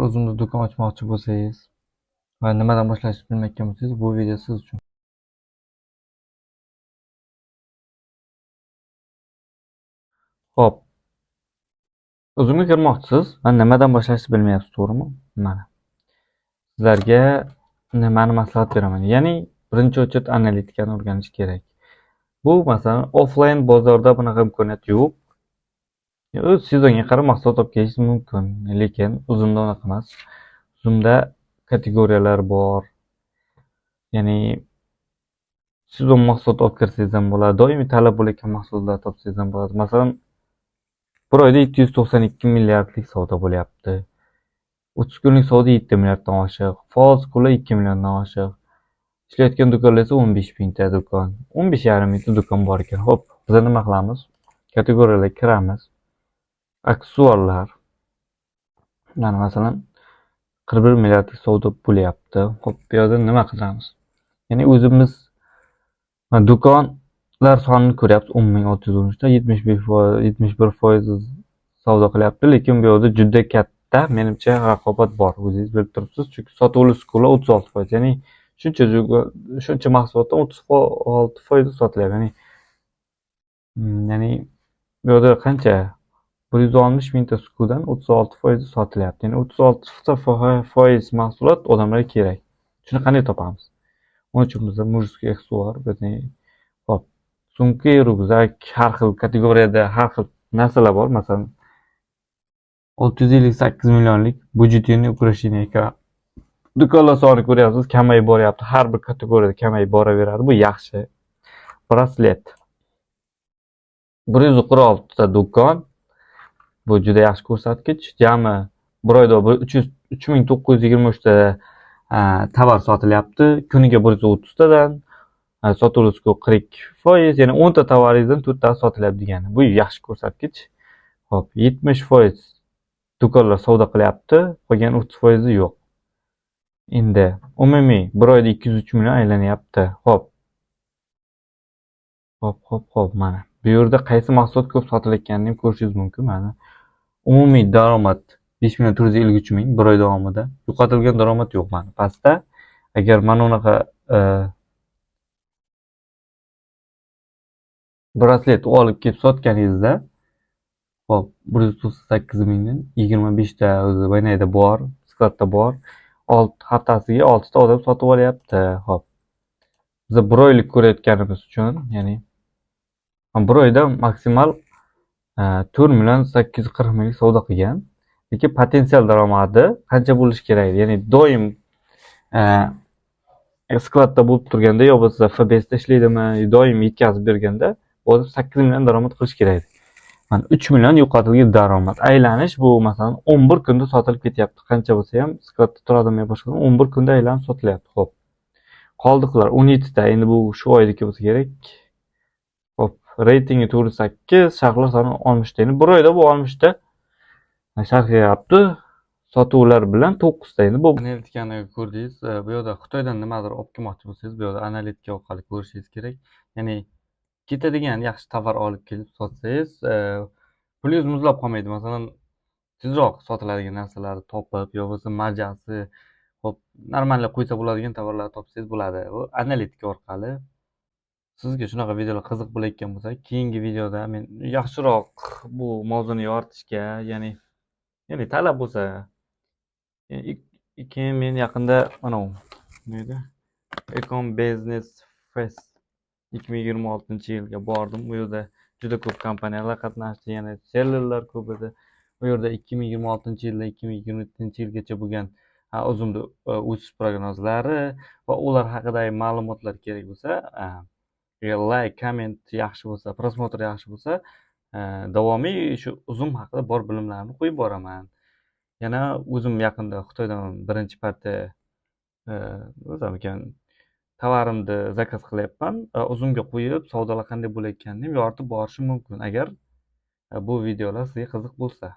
O'zimda do'kon ochmoqchi bo'lsangiz va nimadan boshlashni bilmayotgan bo'lsangiz, bu video siz uchun. Xo'p, o'zimga kirmoqchisiz va nimadan boshlashni bilmayapsiz, to'g'rimi? Mana sizlarga nimani maslahat beraman. Ya'ni birinchi o'chirda analitikani o'rganish kerak. Bu masalan offlayn bozorda bunaqa imkoniyat yo'q. O'z sezonga qarab mahsulot olib kelishingiz mumkin, lekin o'zimda unaqa emas. O'zimda kategoriyalar bor. Ya'ni sezon mahsulot olib kirsangiz ham bo'ladi, doimiy talab bo'layotgan mahsulotlar topsangiz ham bo'ladi. Masalan, bir oyda 292 milliardlik savdo bo'lyapti. 30 kunlik savdo 7 milliarddan oshiq, false kunlar 2 milliondan oshiq. Ishlayotgan do'konlar esa 15 mingta do'kon, 15,5 mingta do'kon bor ekan. Xo'p, biz nima qilamiz? Kategoriyalarga kiramiz. Aksessuarlar. Mana masalan 41 milliardlik savdo bo'lyapti. Xo'p, bu yerda nima qilamiz? Ya'ni o'zimiz do'konlar sonini ko'ryapsiz, 10,613 ta, 71% savdo qilyapti, lekin bu yerda juda katta, menimcha, raqobat bor. O'zingiz bilib turibsiz, chunki sotuvli uskunalar 36%, ya'ni shuncha mahsulotdan 36% sotilyapti. Ya'ni bu yerda qancha? 160 mingta uskunadan 36% sotilyapti. Ya'ni 36% mahsulot odamlarga kerak. Shuni qanday topamiz? Onun uchun bizda mujskiy aksessuar, hop, sumka, ryukzak, har xil kategoriyada har xil narsalar bor. Masalan, 658 millionlik budjetli ukrasheniya ekran. Do'konlar soni ko'ryapsiz, kamayib boryapti. Har bir kategoriyada kamayib boraveradi. Bu yaxshi. Braslet. 146 ta do'kon. Bu juda yaxshi ko'rsatkich. Jami bir oyda 3923 ta tovar sotilyapti. Kuniga 130 tadan sotuvli uskuna 40%, ya'ni 10 ta tovaringizdan 4 ta sotilyapti degani. Bu yaxshi ko'rsatkich. Hop, 70% do'konlar savdo qilyapti, qolgan 30% yo'q. Endi umumiy bir oyda 203 million aylanyapti. Hop, mana. Bu yerda qaysi mahsulot ko'p sotilayotganini ham ko'rishingiz mumkin. Mana umumiy daromad 5,453 ming bir oy davomida. Yo'qotilgan daromad yo'q mana pastda. Agar mana unaqa braslet olib kelib sotganingizda, hop, 198 mingdan 25 ta o'zi banayda bor, skladda bor. Haftasiga 6 ta odam sotib olyapti. Hop. Biz bir oylik ko'rayotganimiz uchun, ya'ni bir oyda maksimal 4,840 minglik savdo qilgan. Lekin potensial daromadi qancha bo'lishi kerak? Ya'ni doim skladda bo'lib turganda yo bo'lsa FBSda ishlaydimi, doim yetkazib berganda, o'zi 8 million daromad qilish kerak. Mana 3 million yo'qotilgan daromad. Aylanish bu masalan 11 kunda sotilib ketyapti. Qancha bo'lsa ham skladda turadimi boshqa 11 kunda aylanib sotilyapti. Xo'p. Qoldiqlar 17 ta. Endi bu shu oydagi bo'lsa kerak. Hop, reytingi 408, sharhlar soni 60 ta. Endi bir oyda bu 60 ta sharh yig'yapti. Sotuvlar bilan 9 ta. Endi bu analitikani ko'rdingiz. Bu yerda Xitoydan nimadir olib kelmoqchi bo'lsangiz, bu yerda analitika orqali ko'rishingiz kerak. Ya'ni ketadigan yaxshi tovar olib kelib sotsangiz, pulingiz muzlab qolmaydi. Masalan, tezroq sotiladigan narsalarni topib, yo bo'lmasa marjasi, hop, normallab qo'ysa bo'ladigan tovarlarni topsangiz bo'ladi. Bu analitika orqali. Sizga shunaqa videolar qiziq bo'layotgan bo'lsa, keyingi videoda men yaxshiroq bu mavzuni yoritishga, ya'ni talab bo'lsa, keyin men yaqinda mana nima Ecom Business Fest 2026-yilga bordim. Bu yerda juda ko'p kompaniyalar qatnashdi, yana sellerlar ko'p edi. Bu yerda 2026-yildan 2027-yilgacha bo'lgan o'zimda o'sish prognozlari va ular haqidagi ma'lumotlar kerak bo'lsa, like, komment yaxshi bo'lsa, prosmotr yaxshi bo'lsa, davomiy shu uzum haqida bor bilimlarni qo'yib boraman. Yana o'zim yaqinda Xitoydan birinchi partiya tovarimni zakaz qilyapman. Uzumga qo'yib, savdolar qanday bo'layotganini yoritib borishim mumkin, agar bu videolar sizga qiziq bo'lsa.